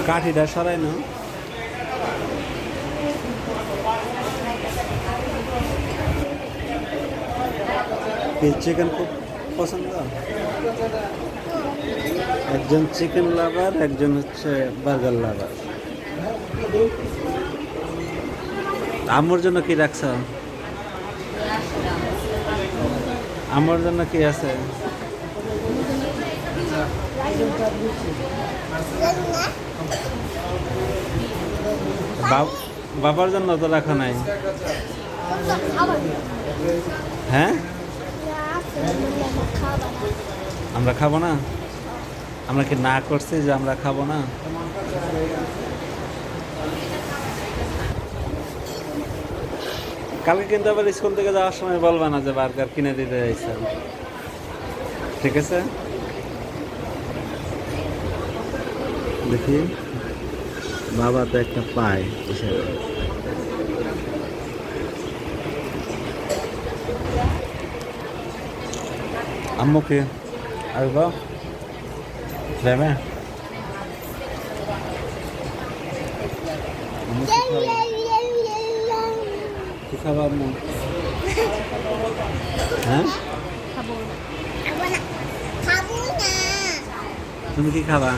কাঠিটা সরাই না। চিকেন খুব পছন্দ। একজন চিকেন লাভার, একজন হচ্ছে বার্গার লাভার। আমার জন্য কি রাখছ? আমার জন্য কি আছে? বাবার জন্য তো রাখা নাই। হ্যাঁ, আমরা খাবো না? আমরা কি না করছি যে আমরা খাবো না? কালকে কিন্তু আবার স্কুল থেকে যাওয়ার সময় বলবা না যে বার্গার কিনে দিতে চাইছেন, ঠিক আছে? দেখি বাবা তো একটা পায় হিসেবে। আম্মু কি আসবো যাবে? কি খাবা আম্মু? হ্যাঁ, তুমি কি খাবা?